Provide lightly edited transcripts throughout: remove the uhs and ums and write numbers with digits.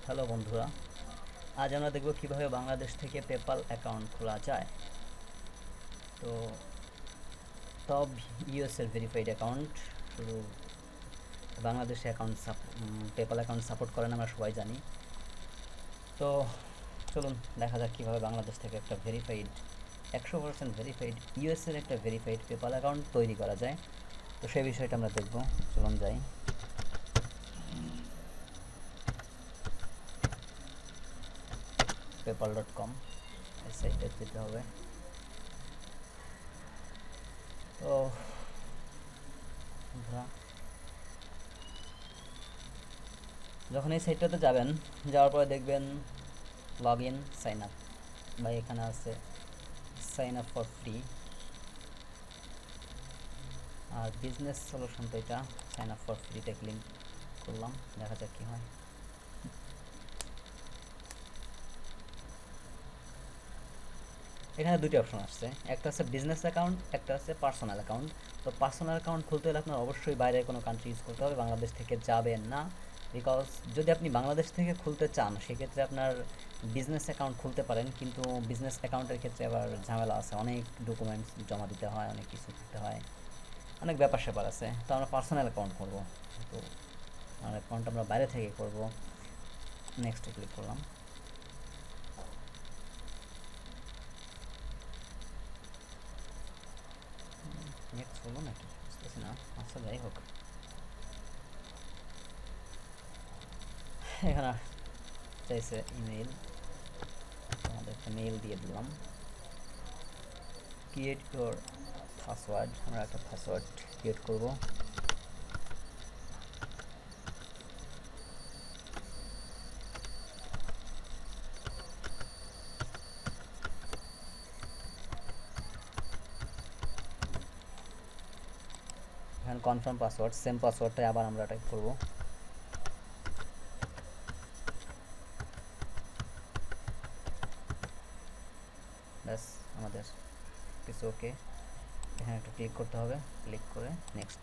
Hello বন্ধুরা, আজ আমরা দেখব কিভাবে বাংলাদেশ থেকে পেপাল অ্যাকাউন্ট খোলা যায়। তো সব ইউএসের ভেরিফাইড অ্যাকাউন্ট, শুধু বাংলাদেশে পেপাল অ্যাকাউন্ট সাপোর্ট করে না, আমরা সবাই জানি। তো চলুন দেখা যাক কীভাবে বাংলাদেশ থেকে একটা ভেরিফাইড 100% ভেরিফাইড ইউএসের একটা ভেরিফাইড পেপাল অ্যাকাউন্ট তৈরি করা যায়। তো সেই বিষয়টা আমরা দেখব। চলুন যাই। পেপাল.com এই সাইটে যেতে হবে। তো যখন এই সাইটটাতে যাবেন, যাওয়ার পরে দেখবেন লগ ইন সাইন আপ, বা এখানে আছে সাইন আপ ফর ফ্রি। আর বিজনেস সলিউশন তো এটা সাইন আপ ফর ফ্রিতে ক্লিক করলাম, দেখা যাক কী হয়। এখানে দুটি অপশন আসছে, একটা আছে বিজনেস অ্যাকাউন্ট, একটা আছে পার্সোনাল অ্যাকাউন্ট। তো পার্সোনাল অ্যাকাউন্ট খুলতে হলে আপনার অবশ্যই বাইরের কোনো কান্ট্রি ইউজ করতে হবে, বাংলাদেশ থেকে যাবেন না। বিকজ যদি আপনি বাংলাদেশ থেকে খুলতে চান সেক্ষেত্রে আপনার বিজনেস অ্যাকাউন্ট খুলতে পারেন, কিন্তু বিজনেস অ্যাকাউন্টের ক্ষেত্রে আবার ঝামেলা আছে, অনেক ডকুমেন্টস জমা দিতে হয়, অনেক কিছু করতে হয়, অনেক ব্যাপার স্যাপার আছে। তো আমরা পার্সোনাল অ্যাকাউন্ট করবো, তো আমার অ্যাকাউন্ট আমরা বাইরে থেকে করব। নেক্সটে ক্লিক করলাম। নেক্সট হলো নাকি বুঝতেছি না, আচ্ছা যাই হোক। এখানে চাইছে ইমেল, আমাদের একটা মেইল দিয়ে দিলাম। ক্রিয়েট ইউর পাসওয়ার্ড, আমরা একটা পাসওয়ার্ড ক্রিয়েট করব। এখানে কনফার্ম পাসওয়ার্ড, সেম পাসওয়ার্ডটাই আবার আমরা টাইপ করব। ব্যাস আমাদের কিছু ওকে। এখানে একটা ক্লিক করতে হবে, ক্লিক করে নেক্সট।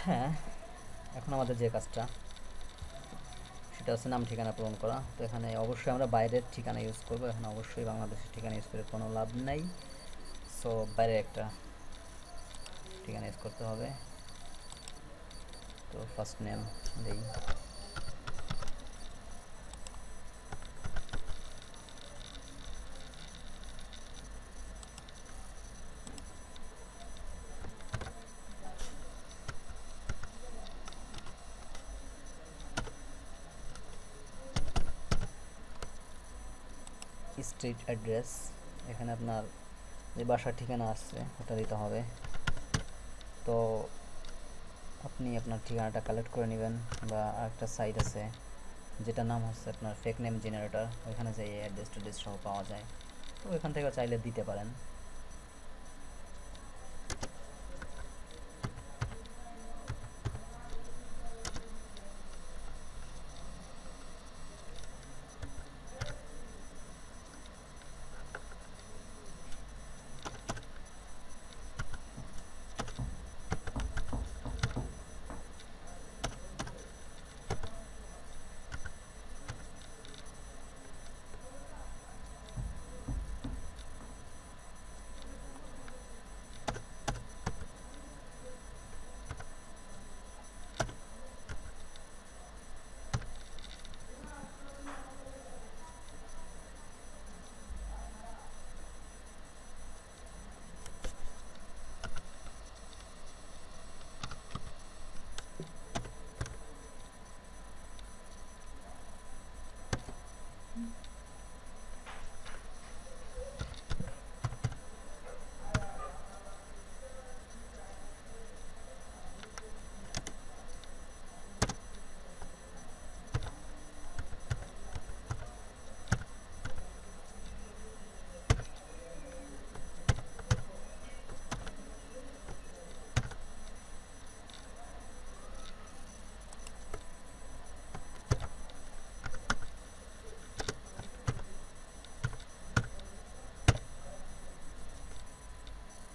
হ্যাঁ, এখন আমাদের যে কাজটা সেটা হচ্ছে নাম ঠিকানা পূরণ করা। তো এখানে অবশ্যই আমরা বাইরের ঠিকানা ইউজ করব, এখানে অবশ্যই বাংলাদেশের ঠিকানা ইউজ করে কোনো লাভ নাই। সো বাইরে একটা ঠিকানা ইউজ করতে হবে। তো ফার্স্ট নেম দেই, স্ট্রিট অ্যাড্রেস, এখানে আপনার যে বাসার ঠিকানা আসছে ওটা দিতে হবে। তো আপনি আপনার ঠিকানাটা কালেক্ট করে নেবেন, বা আরেকটা সাইট আছে যেটার নাম হচ্ছে আপনার ফেক নেম জেনারেটর, ওইখানে যে অ্যাড্রেস ট্যাড্রেস সহ পাওয়া যায়, তো ওইখান থেকে চাইলে দিতে পারেন।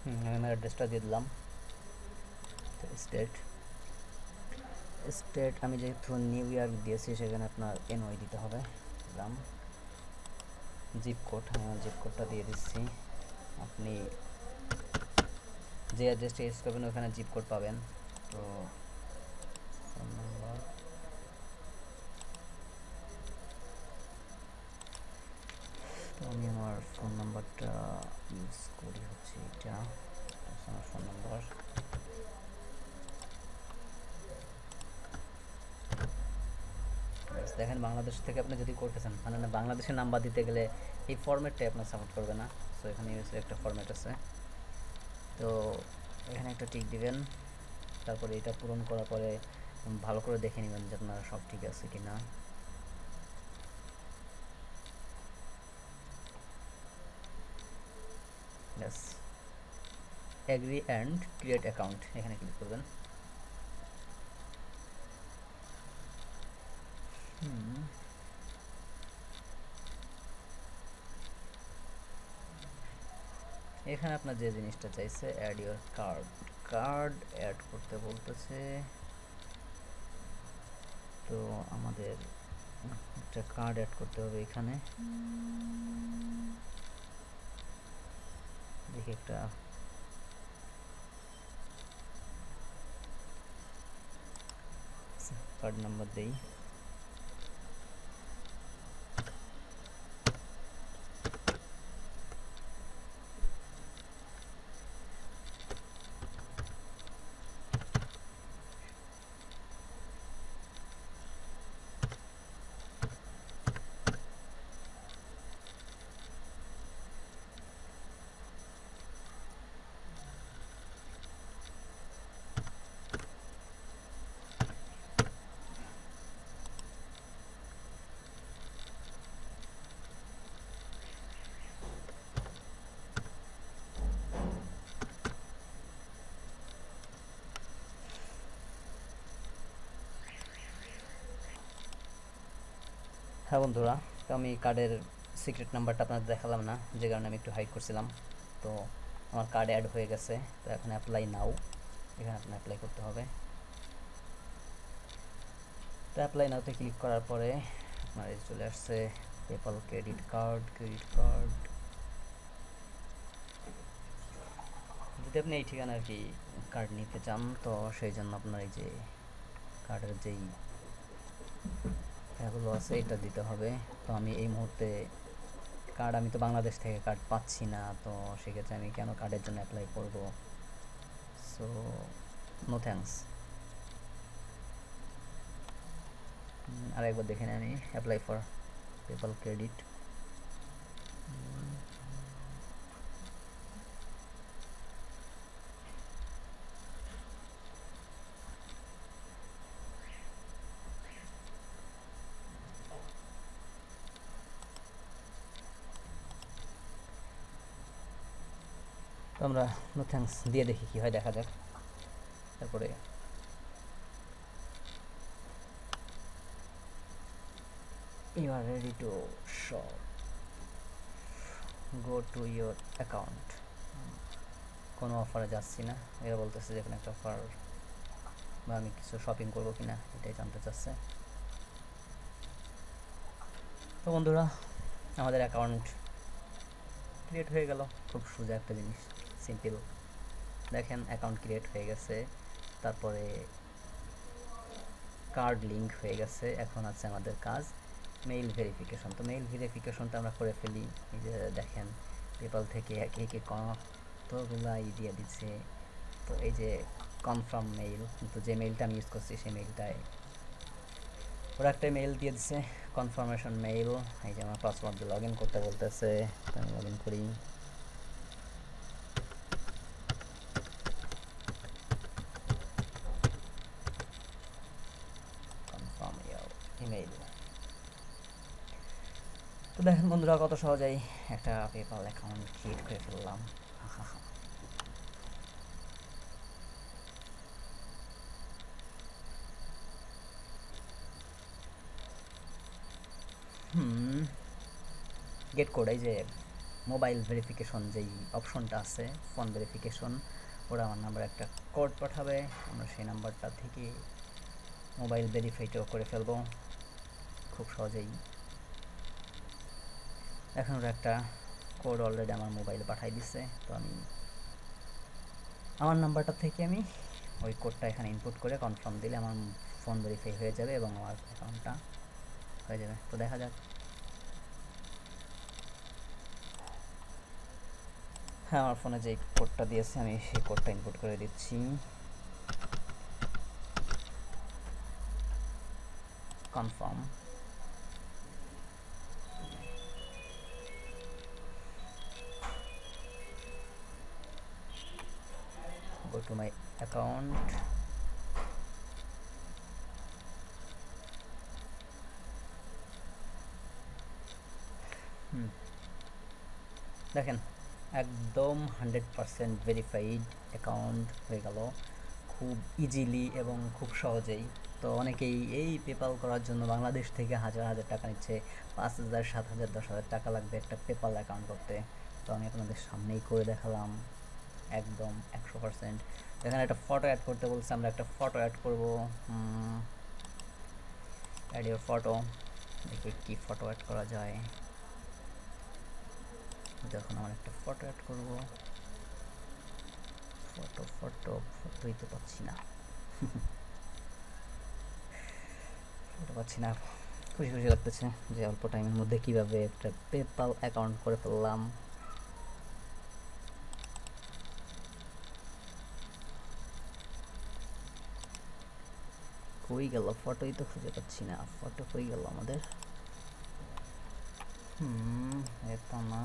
আমি আমার অ্যাড্রেসটা দিয়ে দিলাম। স্টেট স্টেট আমি যেহেতু নিউ ইয়র্ক দিয়েছি সেখানে আপনার এনওয়াই দিতে হবে। দিলাম। জিপ কোড, হ্যাঁ জিপ কোডটা দিয়ে দিচ্ছি। আপনি যে অ্যাড্রেসটা ইউজ করবেন ওখানে জিপ কোড পাবেন। তো ফোন নাম্বার, তো আমি আমার ফোন নাম্বারটা ইউজ করি হচ্ছে এটা, আমার ফোন নাম্বার। দেখেন বাংলাদেশ থেকে আপনি যদি করতেছেন মানে না, বাংলাদেশের নাম্বার দিতে গেলে এই ফরম্যাটটাই আপনার সাপোর্ট করবে না। সো এখানে ইউএসএর একটা ফরম্যাট আছে, তো এখানে একটা টিক দিবেন। তারপরে এটা পূরণ করার পরে ভালো করে দেখে নেবেন যে আপনার সব ঠিক আছে কি না। ব্যাস, এগ্রি অ্যান্ড ক্রিয়েট অ্যাকাউন্ট এখানে ক্লিক করবেন। এখানে আপনার যে জিনিসটা চাইছে add your card, card add করতে বলতেছে। তো আমাদের একটা কার্ড অ্যাড করতে হবে এখানে। দেখি একটা কার্ড নাম্বার দেই। হ্যাঁ বন্ধুরা, তো আমি কার্ডের সিক্রেট নাম্বারটা আপনাদের দেখালাম না, যে কারণে আমি একটু হাইড করছিলাম। তো আমার কার্ড অ্যাড হয়ে গেছে। তো এখন অ্যাপ্লাই নাও, এখানে আপনি অ্যাপ্লাই করতে হবে। তো অ্যাপ্লাই নাওতে ক্লিক করার পরে আপনার এই চলে আসছে পেপাল ক্রেডিট কার্ড। যদি আপনি এই ঠিকানা আর কি কার্ড নিতে চান, তো সেই জন্য আপনার এই যে কার্ডের যেই এগুলো আছে এটা দিতে হবে। তো আমি এই মুহূর্তে কার্ড, আমি তো বাংলাদেশ থেকে কার্ড পাচ্ছি না, তো সেক্ষেত্রে আমি কেন কার্ডের জন্য অ্যাপ্লাই করব? So no thanks. আর একবার দেখে নিই আমি, অ্যাপ্লাই ফর পেপাল ক্রেডিট। তো আমরা নো থ্যাঙ্কস দিয়ে দেখি কী হয়, দেখা যাক। তারপরে you are ready to shop, go to your account. কোনো অফারে যাচ্ছি না, এরা বলতেছে যে কোনো একটা অফার বা আমি কিছু শপিং করবো কিনা এটাই জানতে চাচ্ছে। তো বন্ধুরা, আমাদের অ্যাকাউন্ট ক্রিয়েট হয়ে গেল। খুব সোজা একটা জিনিস, সিম্পল। দেখেন অ্যাকাউন্ট ক্রিয়েট হয়ে গেছে, তারপরে কার্ড লিঙ্ক হয়ে গেছে। এখন আছে আমাদের কাজ মেইল ভেরিফিকেশন। তো মেইল ভেরিফিকেশনটা আমরা করে ফেলি। এই যে দেখেন পেপাল থেকে একে একে কতগুলাই দিয়ে দিচ্ছে। তো এই যে কনফার্ম মেইল, কিন্তু যে মেইলটা আমি ইউজ করছি সেই মেইলটায় ওরা একটা মেইল দিয়ে দিচ্ছে কনফার্মেশন মেইল। এই যে আমার পাসওয়ার্ড দিয়ে লগ ইন করতে বলতেছে, আমি লগ ইন করি। Confirm your email. তো দেখেন বন্ধুরা, কত সহজেই একটা পেপাল অ্যাকাউন্ট ক্রিয়েট করে ফেললাম। গেট কোড, এই যে মোবাইল ভেরিফিকেশন যেই অপশনটা আছে, ফোন ভেরিফিকেশন ওরা আমার নাম্বারে একটা কোড পাঠাবে, আমরা সেই নাম্বারটা থেকে মোবাইল ভেরিফাইটাও করে ফেলবো খুব সহজেই। এখন ওরা একটা কোড অলরেডি আমার মোবাইলে পাঠাই দিচ্ছে, তো আমি আমার নাম্বারটা থেকে আমি ওই কোডটা এখানে ইনপুট করে কনফার্ম দিলে আমার ফোন ভেরিফাই হয়ে যাবে এবং আমার অ্যাকাউন্টটা হয়ে যাবে। তো দেখা যাক। হ্যাঁ, আমার ফোনে যে কোডটা দিয়েছে আমি সেই কোডটা ইনপুট করে দিচ্ছি। Confirm. go to my account, দেখেন একদম 100% ভেরিফাইড অ্যাকাউন্ট হয়ে গেল খুব ইজিলি এবং খুব সহজেই। তো অনেকেই এই পেপাল করার জন্য বাংলাদেশ থেকে হাজার হাজার টাকা নিচ্ছে, 5,000, 7,000, 10,000 টাকা লাগবে একটা পেপাল অ্যাকাউন্ট করতে। তো আমি আপনাদের সামনেই করে দেখালাম একদম 100%। এখানে একটা ফটো অ্যাড করতে বলছে, আমরা একটা ফটো অ্যাড করবো। অ্যাড ইউর ফটো, দেখি কী ফটো অ্যাড করা যায়। যখন আমার একটা ফটো অ্যাড করবো, ফটোই তো পাচ্ছি না ফটো পাচ্ছি না। খুশি খুশি লাগতেছে যে অল্প টাইমের মধ্যে কিভাবে একটা পেপাল অ্যাকাউন্ট করে ফেললাম। কই গেল ফটোই তো খুঁজে পাচ্ছি না, ফটো কই গেল আমাদের? এটা না,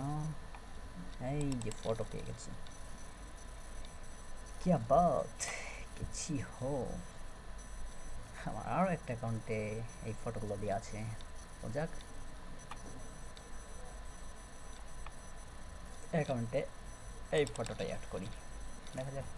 এই যে ফটো পেয়ে গেছি। क्या बात কিছু হো। আমার আরও একটা অ্যাকাউন্টে এই ফটোগুলো দিয়ে আছে, ও যাক অ্যাকাউন্টে এই ফটোটাই অ্যাড করি, দেখা যাক।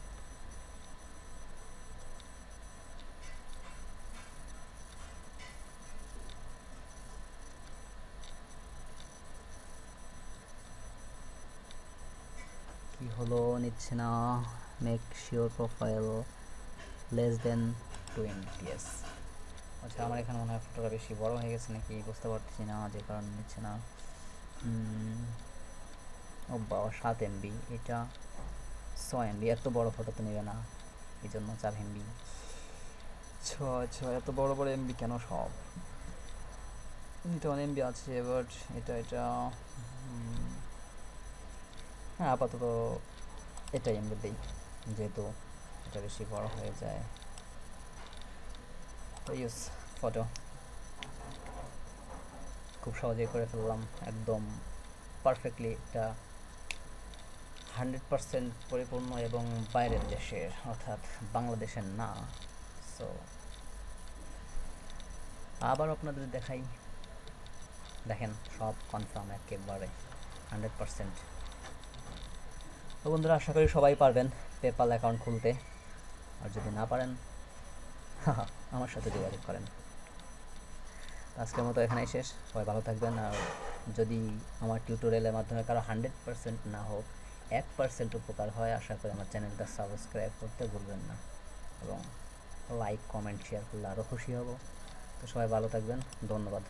কি হলো, নিচ্ছে না। Make sure profile less than 20 আচ্ছা, আমার এখানে মনে হয় ফটোটা বেশি বড় হয়ে গেছে নাকি বুঝতে পারছি না, যে কারণে নিচ্ছে না। ও বাবা, 7 MB, এটা 6 MB, এত বড় ফটো তো নেবে না, এই জন্য 4 MB। ছয় এত বড় বড় এমবি কেন সব? এটা 1 MB আছে, বাট এটা হ্যাঁ আপাতত এটাই এমবি দিই, যেহেতু এটা বেশি বড় হয়ে যায়। তো ইউজ ফটো খুব সহজেই করে ফেললাম, একদম পারফেক্টলি। এটা 100% পরিপূর্ণ এবং বাইরের দেশের, অর্থাৎ বাংলাদেশের না। সো আবার আপনাদের দেখাই, দেখেন সব কনফার্ম একেবারে 100%। তো বন্ধুরা, আশা করি সবাই পারবেন পেপাল অ্যাকাউন্ট খুলতে, আর যদি না পারেন আমার সাথে যোগাযোগ করেন। আজকের মতো এখানেই শেষ, সবাই ভালো থাকবেন। আর যদি আমার টিউটোরিয়ালের মাধ্যমে কারো 100% না হোক 1% উপকার হয়, আশা করি আমার চ্যানেলটা সাবস্ক্রাইব করতে ভুলবেন না, এবং লাইক কমেন্ট শেয়ার করলে আরও খুশি হব। তো সবাই ভালো থাকবেন, ধন্যবাদ।